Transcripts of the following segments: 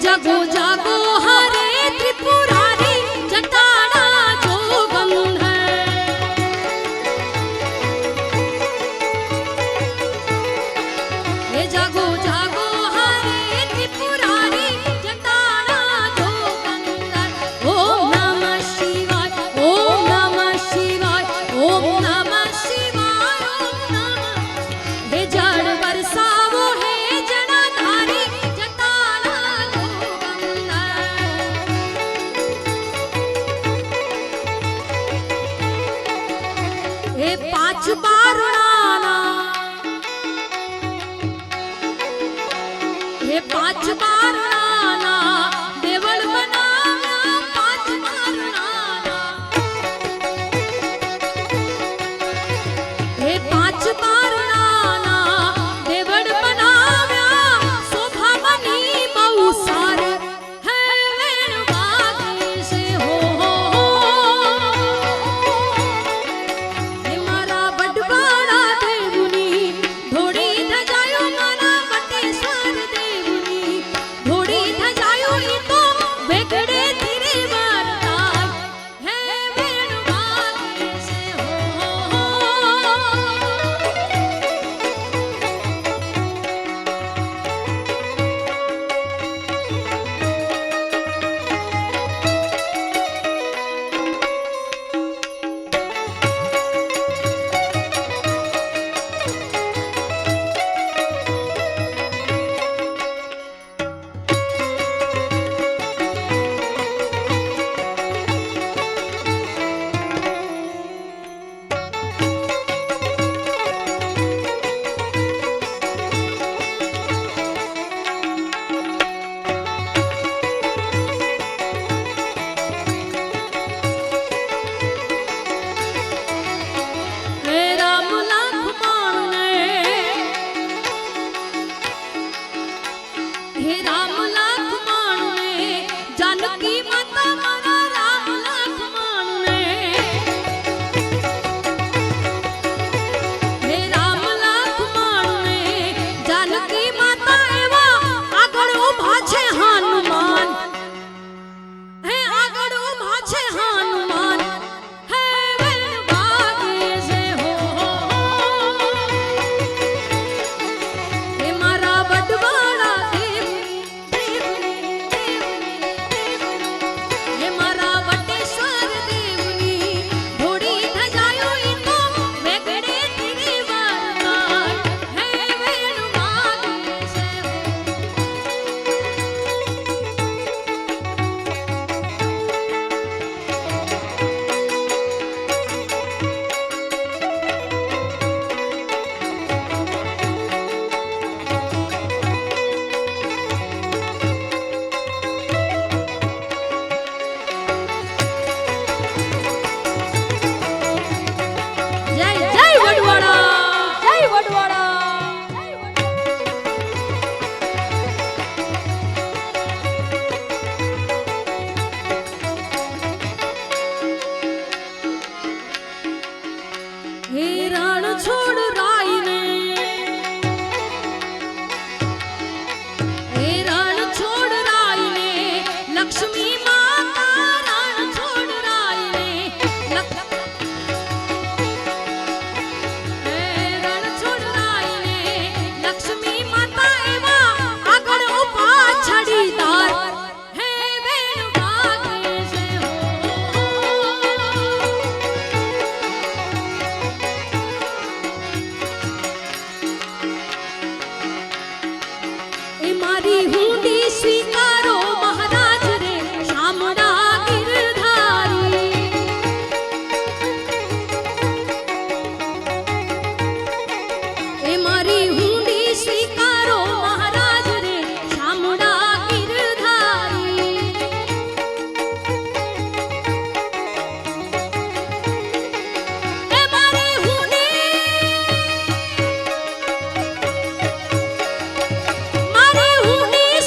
जागो जागो हरे त्रिपुरारी जटाड़ा जोगम है। ये जागो जागो हरे त्रिपुरारी जटाड़ा जोगम है। ओम नमः शिवाय ओम नमः शिवाय ओम नमः शिवाय ओम नमः। हे जड़ बरसावो है जटाधारी जटाड़ा जोगम है। हे पांच बारणाना हे पांच बारणाना देवल बनाव्या पांच बारणाना। हे पांच बारणाना देवल बनाव्या शोभा बनी बहु सार है वेण वागे से हो। हे मारा बडवाड़ा देवनी धोड़ी धजायो मारा बटेश्वर देवनी धोड़ी धजायो ई तो बेगड़े धीरे वारताय है वेण वागे से हो। हे राम लक्ष्मण हे राम लक्ष्मण जानकी माता मारा राम लक्ष्मण हे राम लक्ष्मण जानकी माता एवा આગળ ઊભા છે હનુમાન હે આગળ ઊભા છે હનુમાન હે વેણ વાગે છે હો। હે મારા વડવાળા દેવની દેવની દેવની હે મારા વટેશ્વર દેવની ધોડી ધજાયો ઈ તો વેગડે ધીરે વારતાય હે વેણ વાગે છે હો। જય જય વડવાડા જય વડવાડા। હે રણ છોડ રાયને હે રણ છોડ રાયને લક્ષ્મી માતા રણ છોડ રાયને હે રણ છોડ રાયને લક્ષ્મી માતા એવા આગળ ઊભા છડીદાર હે વેણ વાગે છે હો। એ મારી હુંડી સ્વીકારો મહારાજ રે શામળા ગિરધારી। એ મારી હુંડી સ્વીકારો મહારાજ રે શામળા ગિરધારી। એ મારી હુંડી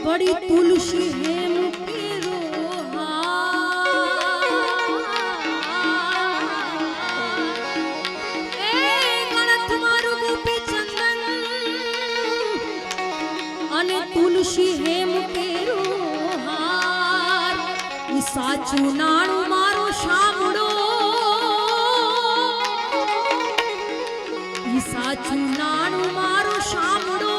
बड़ी तुलसी हेम केरो ए गणथ मारू गोपी चंदन अने तुलसी हेम केरो हार ई साचू नाणु मारो शामड़ो ई साचू नाणु मारो शामड़ो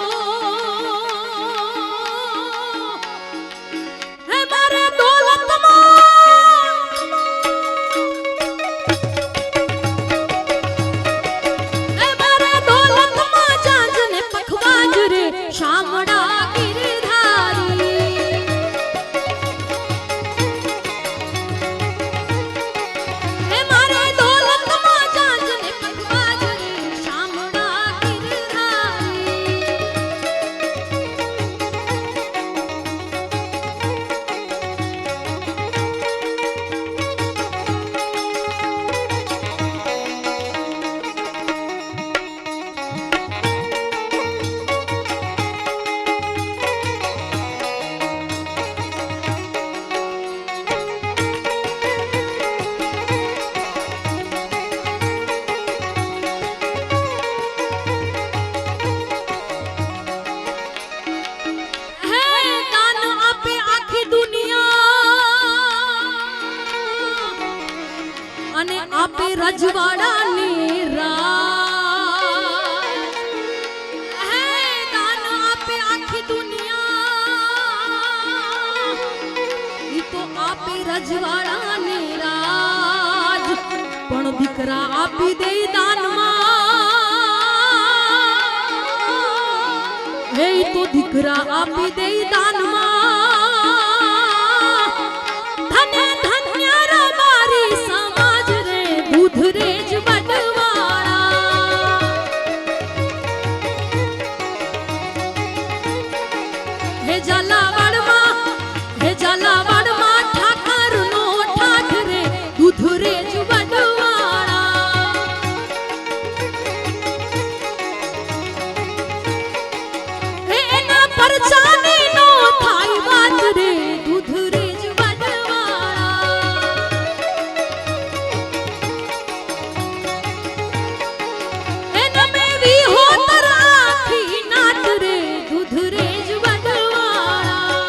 आपे रजवाड़ा ने राज है दान आपे आखी दुनिया ई तो आपे रजवाड़ा ने राज पण दीकरा आपी दे दान मां हे तो दीकरा आपी दे दान मां दूधरेज बटवाड़ा हे झालावाड़ मां ठाकर नो ठाकरे दूधरेज बटवाड़ा हे एना परचाने नो थाई बात रे दूधरेज दूधरेज बटवाड़ा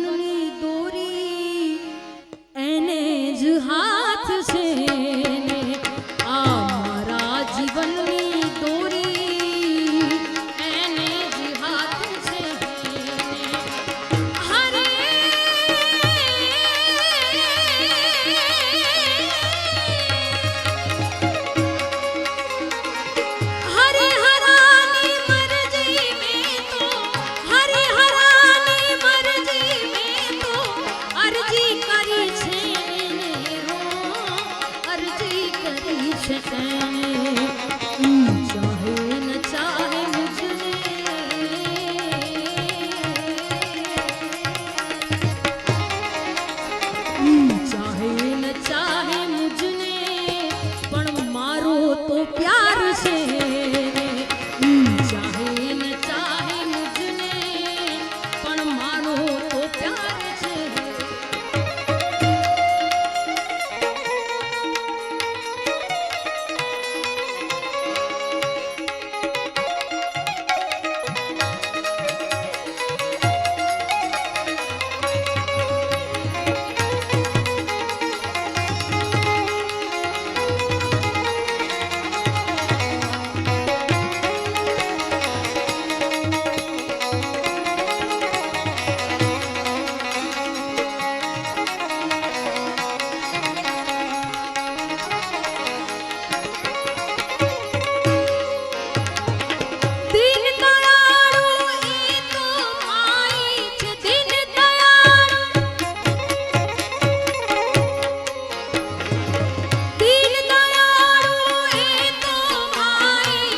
જીવનની દોરી એને જ હાથ છે ને આ મારા જીવનની દોરી એને જ હાથ છે હરે હરે હરાની મરજી મેં તો હરે હરાની મરજી મેં તો અરજી કરી છે ને હો અરજી કરી છે એને ચાહે ન ચાહે મુझने ચાહે ન ચાહે મુझने પણ મારો તો પ્યાર છે ચાહે ન ચાહે મુझने પણ મારો તો પ્યાર છે દિન દયાળુ એ તો માઈ છે દિન દયાળુ દિન દયાળુ એ તો માઈ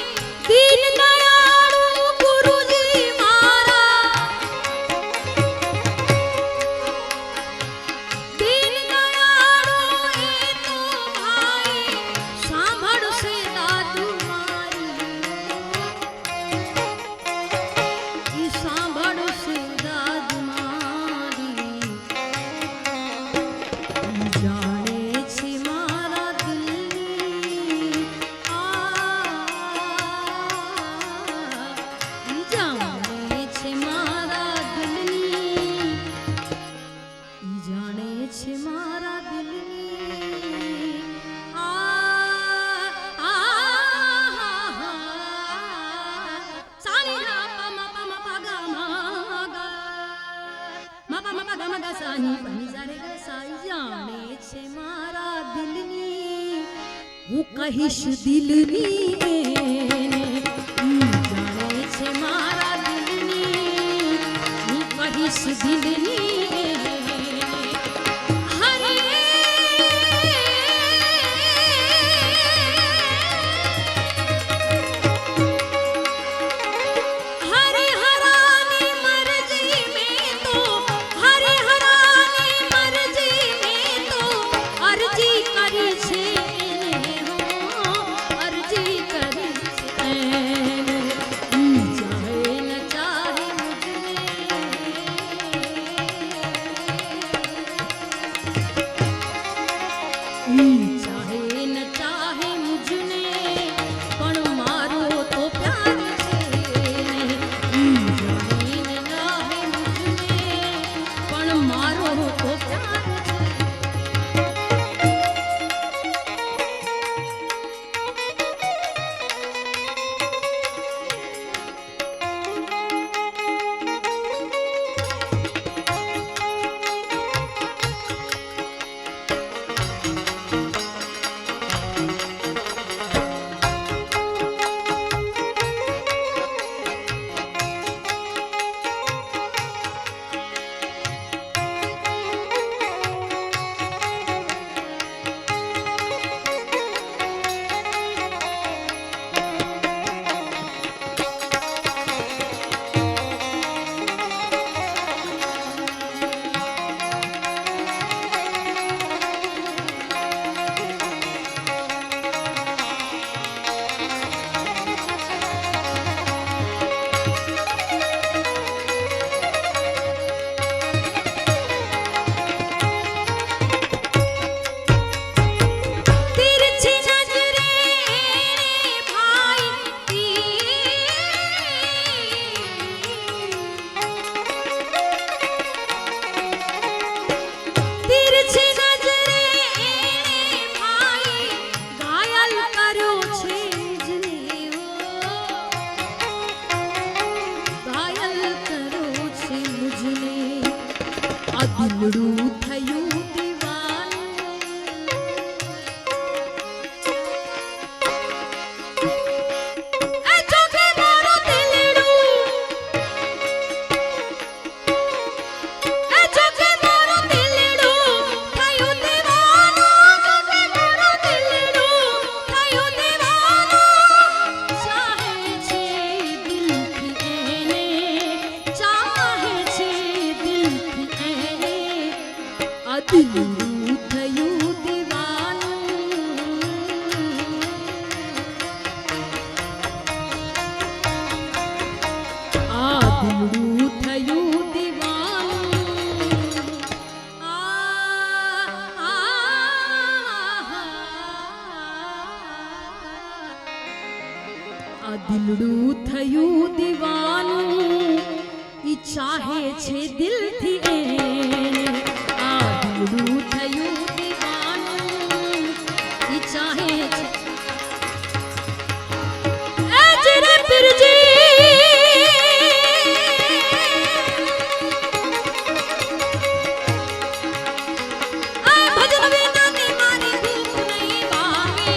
દિન દયાળુ ગુરુજી મારા દિન દયાળુ એ તો માઈ સાંભળશે દાદુ મારી સાંભળશે દાદ મારી જાણે છે મારા દિલની જાણે છે મારા દિલની જાણે છે મારા દિલની સાની રા પા મા પા ગા મા ગા મા પા ગા સાની પની સારે ગા સાઈ જાણે છે મારા દિલની હું કહીશ દિલની એને જાણે છે મારા દિલની હું કહીશ દિલની હરે હરે હરાની મરજી મેં તો હરે હરાની મરજી મેં તો અરજી કરી છે ને હો અરજી કરી દિલડું થયું દીવાનું એ જોગે મારું દિલડું એ જોગે મારું દિલડું થયું દીવાનું જોગે મારું દિલડું થયું દીવાનું ચાહે છે દિલથી એને ચાહે છે દિલથી એને આ દિલડું થયું દીવાનું આ દિલડું થયું દીવાનું આ દિલડું થયું દીવાનું ઈ ચાહે છે દિલથી એને આ દિલડું થયું દીવાનું ઈ ચાહે છે એ જીરે પીરજી આ ભજન વિના ને મારી ભૂખ નહીં ભાવે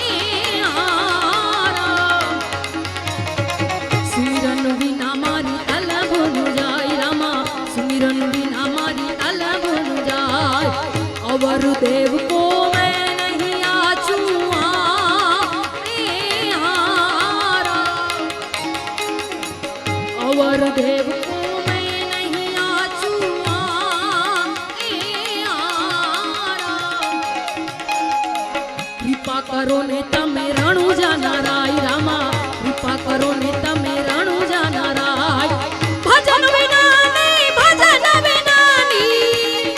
એ આરા સુમિરન વિના મારી તલબ ન જાય રામા સુમિરન વિના મારી તલબ ન જાય અવર દેવ કો મેં નહીં આચુઆ એ આરા અવર દેવ કો મેં નહીં આચુઆ એ આરા કૃપા કરો ને તમે રણુજા નારાય રામા કૃપા કરો ને તમે રણુજા નારાય ભજન વિના નહીં ભજન વિના નહીં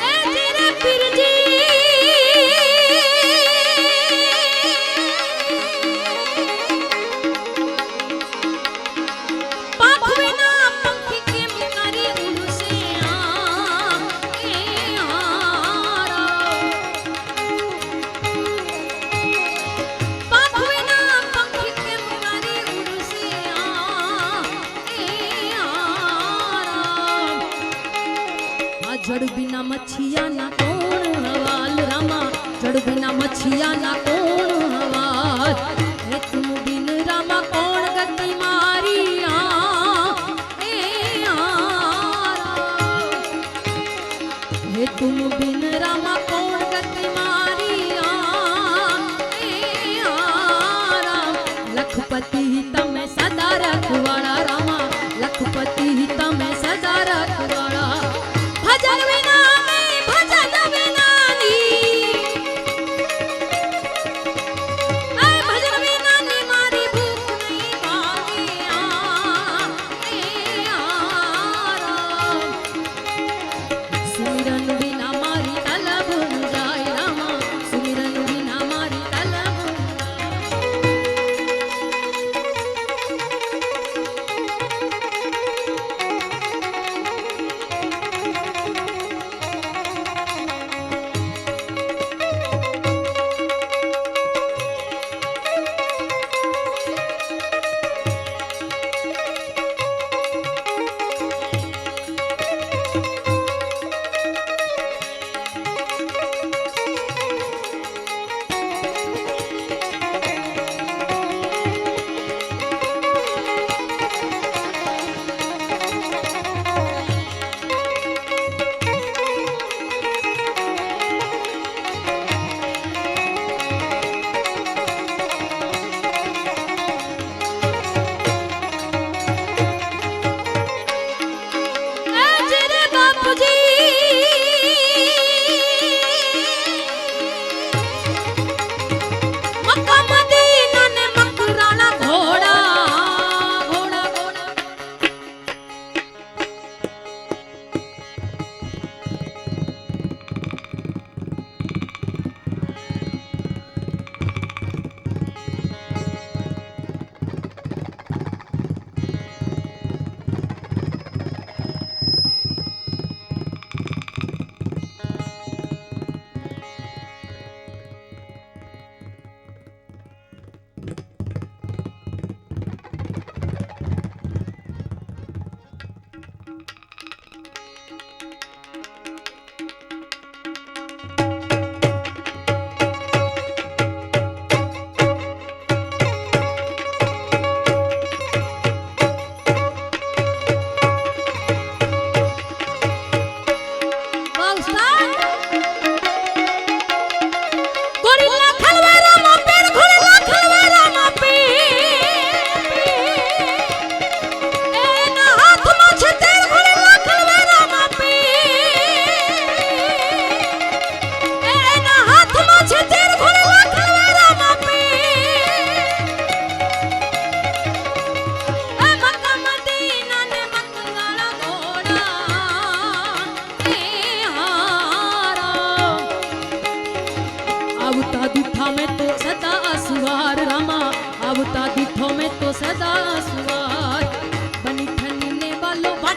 એ જીરે પીરજી પાંખ વિના પંખી કેમ કરી ઉડશે આ એ આરા પાંખ વિના પંખી કેમ કરી ઉડશે આ એ આરા આ જડ बिना मच्छिया ना कौन हवाल रामा जड़ बिना मच्छिया ना कौन हवाल हे तुम बिन रामा कौन गति मारी ए आरा हे तुम बिन रामा कौन गति मारी ए आरा लखपति तमे सदा रखवाड़ा रामा लखपति तमे सदा रखवाड़ा भजन विना नहीं भजन विना नहीं ऐ भजन विना नहीं मारी भूख नहीं भावे ए आरा सुमिरन विना मारी तलब न जाए रामा सुमिरन विना मारी तलब न जाए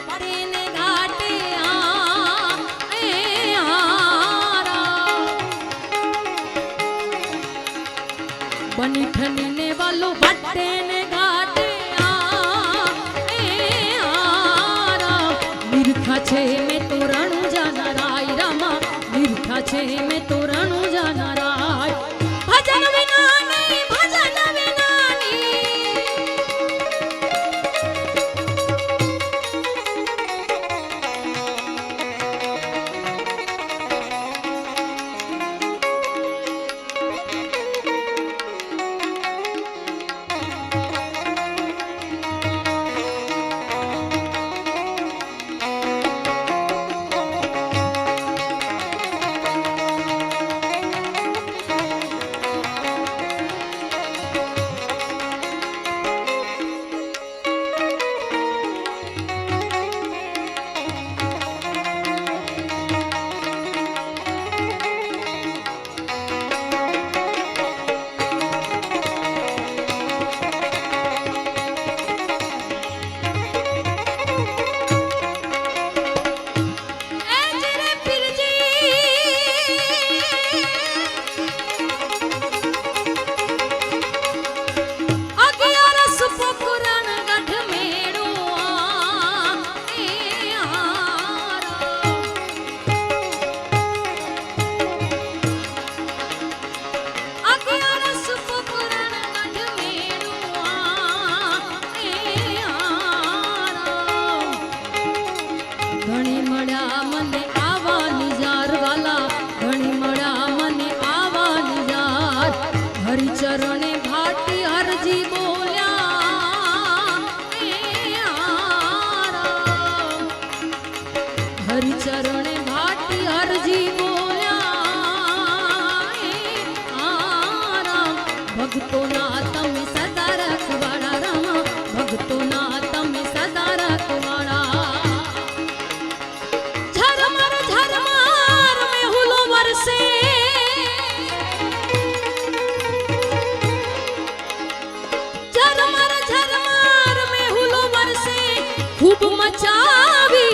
ભટ્ટે ને ઘાટે એ આરા બની ઠની ને વાલો ભટ્ટે ને ઘાટે એ આરા નિરખા છે મેં તો રણુ જાનારાય રામા નિરખા છે મેં તો રણુ જાનારાય ભજન વિના નહીં ભજન વિના નહીં ઘણી મળ્યા મને આવાની જાર વાલા ઘણી મળ્યા મને આવાની જાર હરિચરણે ભાટી હરજી બોલ્યા એ આરા હરિચરણે ભાટી હરજી બોલ્યા એ આરા ભક્તોના તમે સદા રખવાડા રામા ભક્તોના તમે સદા રખવાડા खूब मचावी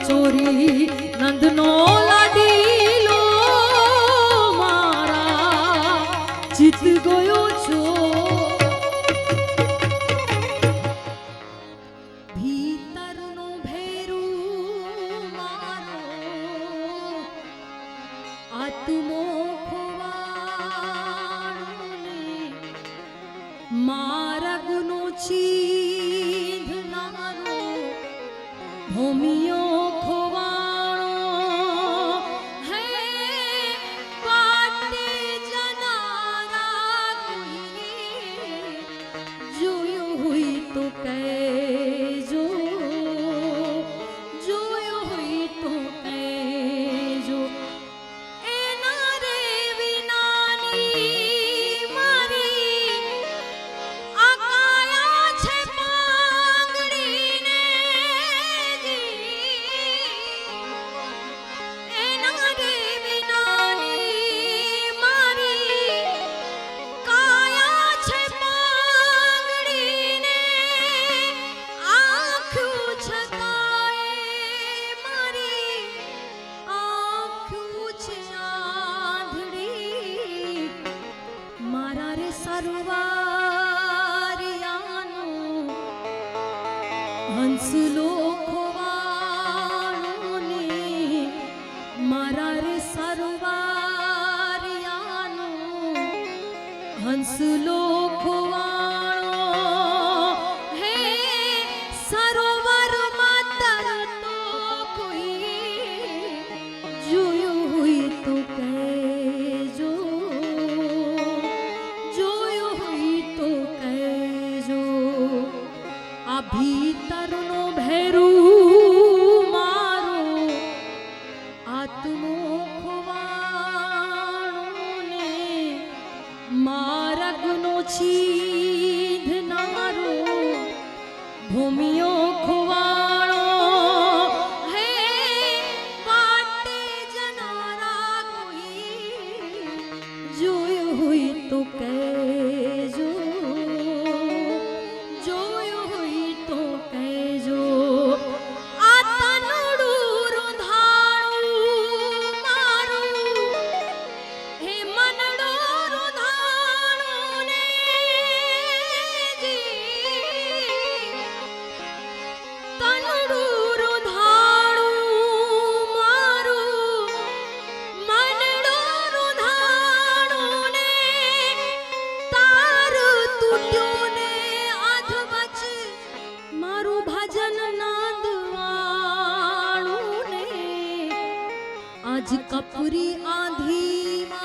ચોરી નંદનો લાડીલો મારા જીત ગયો છો ભીતરનું ભેરું મારો આત્મો ખોવાણોને મારા ગુનો છીધનારો ભૂમિયો ખોવાણો હે વાટે જનારા કોઈએ જોયું હોય તો કહેજો જોયું હોય તો કહેજો એના રે વિનાની મારી આ કાયા છે પાંગડીને એના રે વિનાની મારી કાયા છે પાંગડીને આંખું છતાંય મારી આંખું છે આંધળી મારા રે સરવારિયાનો હંસલો ખોવાણો ને મારા રે સરવારિયાનો હંસલો ખોવાણો હે સરોવરમાં તરતો કોઈએ જોયું હોય તો કહેજો જોયું હોય તો કહેજો આ ભીતરનો ભેરું મારો આત્મો ખોવાણો ને મારા ગુનો છીધનારો ભૂમિયો ખોવાણો હે વાટે જનારા કોઈ જોયું હોય તો કહેજો જોયું હોય તો કહેજો આ તનડું રૂંધાણું મારું હે મનડો રૂંધાણું ને તનડું રૂંધાણું મારું મનડો રૂંધાણું ને તાર તૂટ્યું ને અધવચ મારું ભજન નાદવાણું ને આજ કપરી આંધીમાં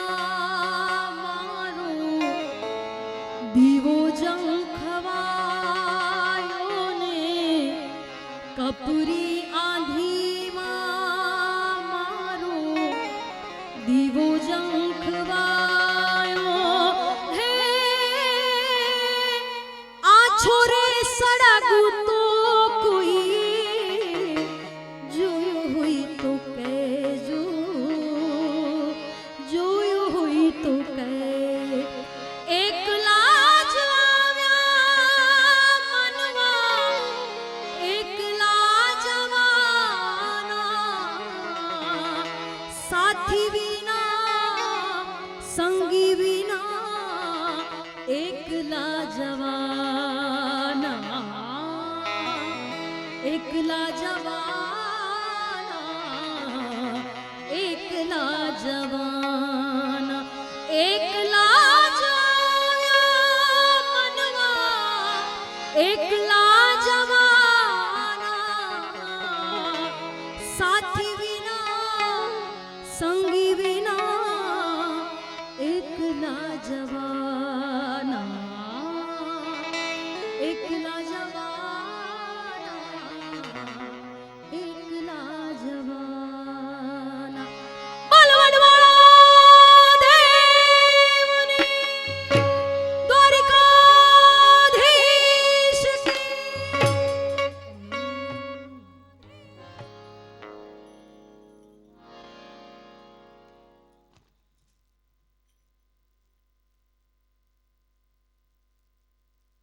મારો દીવો ઝંખવાયો ને કપરી આંધીમાં મારો દીવો ઝંખવાયો હે આ છોરે સળગું તો કોઈ જોયું હોય તો કહેજો જોયું હોય તો કહે એકલા જ આવ્યા મનવા એકલા જવાના સાથી વિના સંગી વિના એકલા જવાના એકલા જવાના એકલા જવાના એકલા જવાના મનવા એકલા જવાના સાથી